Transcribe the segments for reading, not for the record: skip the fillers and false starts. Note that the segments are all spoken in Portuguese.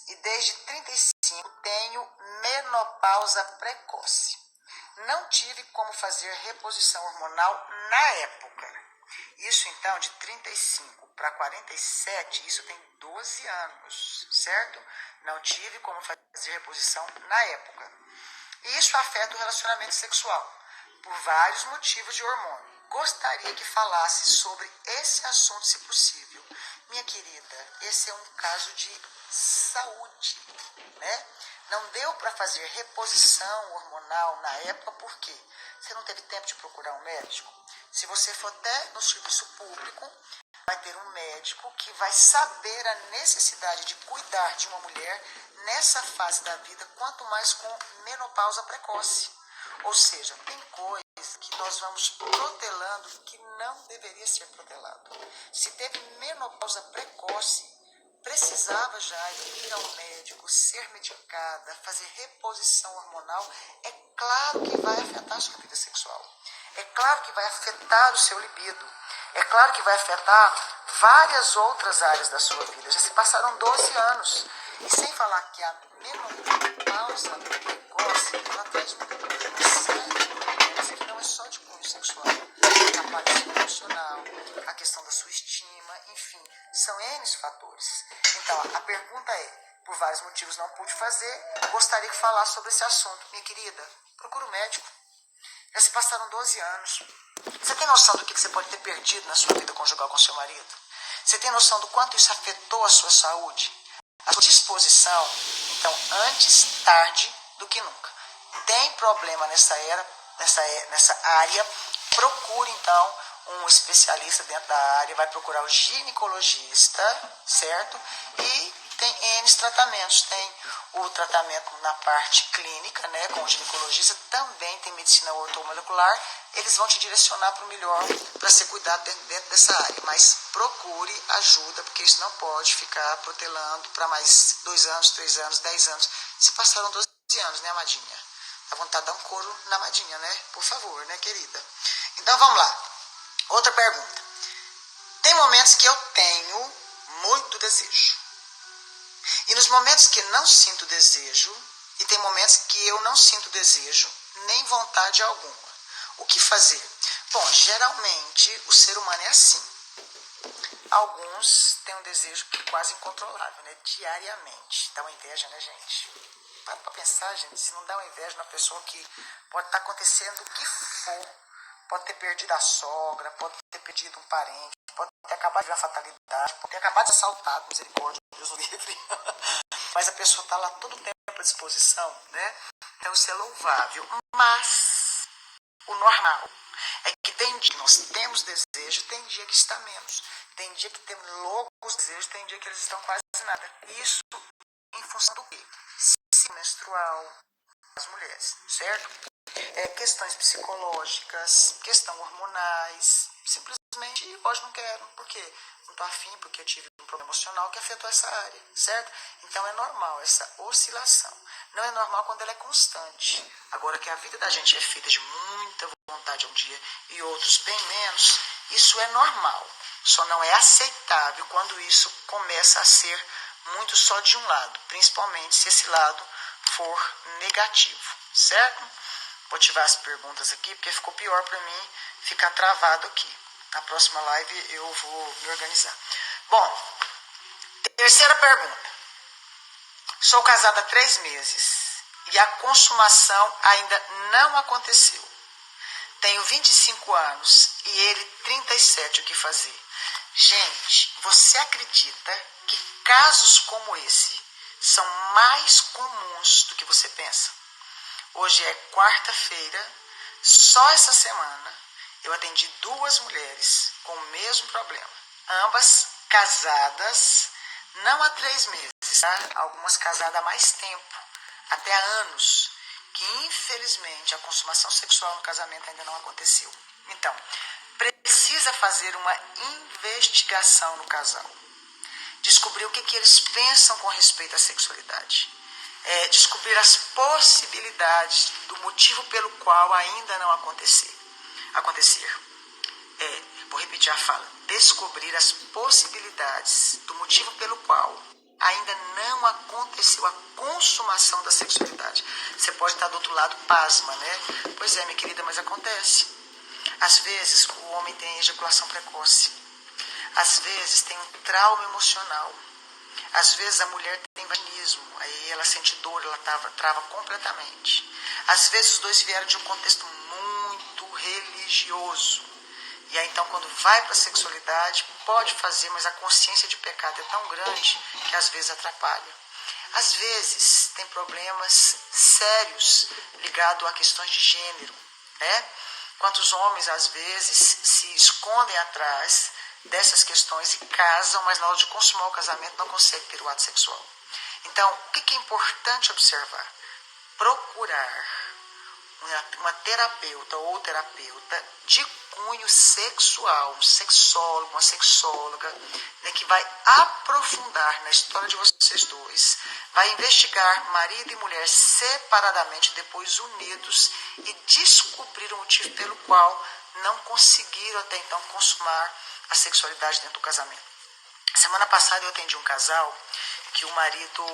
e desde 35 tenho menopausa precoce. Não tive como fazer reposição hormonal na época. Isso então de 35 para 47, isso tem 12 anos, certo? Não tive como fazer reposição na época. E isso afeta o relacionamento sexual, por vários motivos de hormônio. Gostaria que falasse sobre esse assunto, se possível. Minha querida, esse é um caso de saúde, né? Não deu para fazer reposição hormonal na época, por quê? Você não teve tempo de procurar um médico? Se você for até no serviço público, vai ter um médico que vai saber a necessidade de cuidar de uma mulher nessa fase da vida, quanto mais com menopausa precoce. Ou seja, tem coisas que nós vamos protelando que não deveria ser protelado. Se teve menopausa precoce, precisava já ir ao médico, ser medicada, fazer reposição hormonal. É claro que vai afetar a sua vida sexual. É claro que vai afetar o seu libido. É claro que vai afetar várias outras áreas da sua vida. Já se passaram 12 anos. E sem falar que a menopausa precoce, ela traz um problema sério, que não é só de cunho sexual. A parte emocional, a questão da sua estima, enfim, são N fatores. Então, a pergunta é, por vários motivos não pude fazer, gostaria de falar sobre esse assunto. Minha querida, procura um médico. Já se passaram 12 anos. Você tem noção do que você pode ter perdido na sua vida conjugal com seu marido? Você tem noção do quanto isso afetou a sua saúde? A sua disposição? Então, antes tarde do que nunca. Tem problema nessa área, procure então um especialista dentro da área, vai procurar o ginecologista, certo? E tem N tratamentos, tem o tratamento na parte clínica, né, com o ginecologista, também tem medicina ortomolecular, eles vão te direcionar para o melhor, para ser cuidado dentro dessa área, mas procure ajuda, porque isso não pode ficar protelando para mais 2 anos, 3 anos, 10 anos, se passaram 12 anos, né, amadinha? Dá vontade de dar um couro na amadinha, né? Por favor, né, querida? Então, vamos lá. Outra pergunta. Tem momentos que eu tenho muito desejo. E nos momentos que não sinto desejo, e tem momentos que eu não sinto desejo, nem vontade alguma. O que fazer? Bom, geralmente o ser humano é assim. Alguns têm um desejo quase incontrolável, né? Diariamente. Dá uma inveja, né, gente? Para pra pensar, gente, se não dá uma inveja na pessoa que pode estar acontecendo o que for, pode ter perdido a sogra, pode ter perdido um parente, pode ter acabado de ver a fatalidade, pode ter acabado de ser assaltado, misericórdia, Deus o livre. Mas a pessoa está lá todo o tempo à disposição, né? Então isso é louvável. Mas o normal é que tem dia que nós temos desejo, tem dia que está menos. Tem dia que temos loucos desejos, tem dia que eles estão quase nada. Isso em função do quê? Ciclo menstrual das mulheres, certo? Questões psicológicas, questões hormonais, simplesmente hoje não quero, porque não estou afim, porque eu tive um problema emocional que afetou essa área, certo? Então é normal essa oscilação. Não é normal quando ela é constante. Agora que a vida da gente é feita de muita vontade um dia e outros bem menos, isso é normal. Só não é aceitável quando isso começa a ser muito só de um lado, principalmente se esse lado for negativo, certo? Vou ativar as perguntas aqui, porque ficou pior para mim ficar travado aqui. Na próxima live eu vou me organizar. Bom, terceira pergunta. Sou casada há 3 meses e a consumação ainda não aconteceu. Tenho 25 anos e ele 37, o que fazer? Gente, você acredita que casos como esse são mais comuns do que você pensa? Hoje é quarta-feira, só essa semana eu atendi 2 mulheres com o mesmo problema. Ambas casadas, não há 3 meses, tá? Algumas casadas há mais tempo, até há anos, que infelizmente a consumação sexual no casamento ainda não aconteceu. Então, precisa fazer uma investigação no casal. Descobrir o que eles pensam com respeito à sexualidade. Descobrir as possibilidades do motivo pelo qual ainda não acontecer. Vou repetir a fala. Descobrir as possibilidades do motivo pelo qual ainda não aconteceu a consumação da sexualidade. Você pode estar do outro lado, pasma, né? Pois é, minha querida, mas acontece. Às vezes o homem tem ejaculação precoce. Às vezes tem um trauma emocional. Às vezes a mulher tem vaginismo, aí ela sente dor, ela trava completamente. Às vezes os dois vieram de um contexto muito religioso. E aí então quando vai para a sexualidade, pode fazer, mas a consciência de pecado é tão grande que às vezes atrapalha. Às vezes tem problemas sérios ligados a questões de gênero, né? Quantos homens às vezes se escondem atrás dessas questões e casam, mas na hora de consumar o casamento não conseguem ter o ato sexual. Então, o que é importante observar? Procurar uma terapeuta ou terapeuta de cunho sexual, um sexólogo, uma sexóloga, né, que vai aprofundar na história de vocês dois, vai investigar marido e mulher separadamente, depois unidos, e descobrir o motivo pelo qual não conseguiram até então consumar a sexualidade dentro do casamento. Semana passada eu atendi um casal que o marido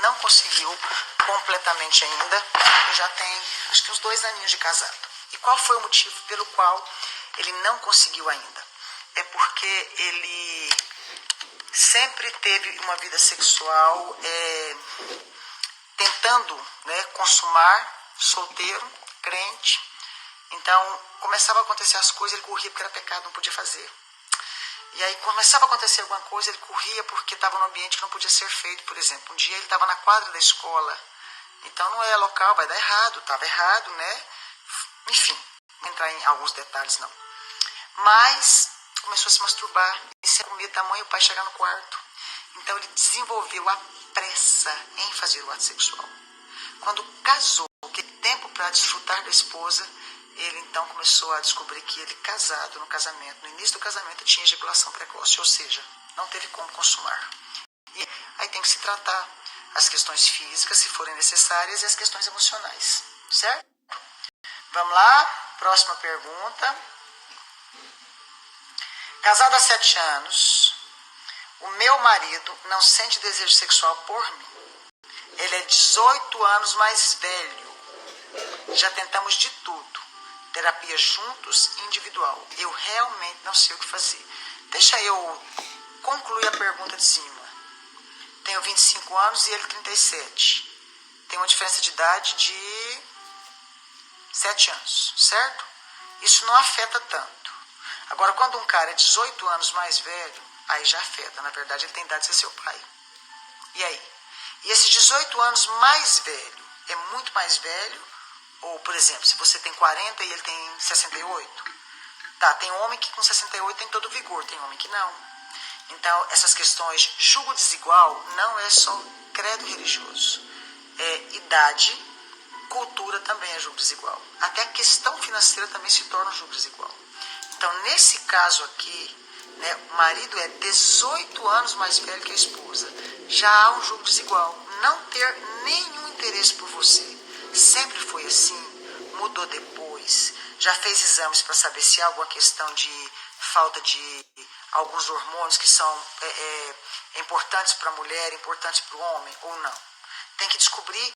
não conseguiu completamente ainda, e já tem acho que uns 2 aninhos de casado. E qual foi o motivo pelo qual ele não conseguiu ainda? É porque ele sempre teve uma vida sexual tentando, né, consumar, solteiro, crente. Então começava a acontecer as coisas, ele corria porque era pecado, não podia fazer. E aí começava a acontecer alguma coisa, ele corria porque estava num ambiente que não podia ser feito, por exemplo. Um dia ele estava na quadra da escola, então não é local, vai dar errado, estava errado, né? Enfim, não vou entrar em alguns detalhes não. Mas começou a se masturbar, e sem comer tamanho o pai chegar no quarto. Então ele desenvolveu a pressa em fazer o ato sexual. Quando casou, que tempo para desfrutar da esposa, ele então começou a descobrir que ele casado no casamento, no início do casamento tinha ejaculação precoce, ou seja, não teve como consumar. E aí tem que se tratar as questões físicas, se forem necessárias, e as questões emocionais, certo? Vamos lá, próxima pergunta. Casado há 7 anos, o meu marido não sente desejo sexual por mim. Ele é 18 anos mais velho. Já tentamos de tudo. Terapia juntos e individual. Eu realmente não sei o que fazer. Deixa eu concluir a pergunta de cima. Tenho 25 anos e ele 37. Tem uma diferença de idade de 7 anos, certo? Isso não afeta tanto. Agora, quando um cara é 18 anos mais velho, aí já afeta. Na verdade, ele tem idade de ser seu pai. E aí? E esses 18 anos mais velho, é muito mais velho? Ou, por exemplo, se você tem 40 e ele tem 68. Tá, tem homem que com 68 tem todo vigor, tem homem que não. Então, essas questões, julgo desigual não é só credo religioso. É idade, cultura também é julgo desigual. Até a questão financeira também se torna um julgo desigual. Então, nesse caso aqui, né, o marido é 18 anos mais velho que a esposa. Já há um julgo desigual. Não ter nenhum interesse por você. Sempre foi assim, mudou depois, já fez exames para saber se há alguma questão de falta de alguns hormônios que são importantes para a mulher, importantes para o homem ou não. Tem que descobrir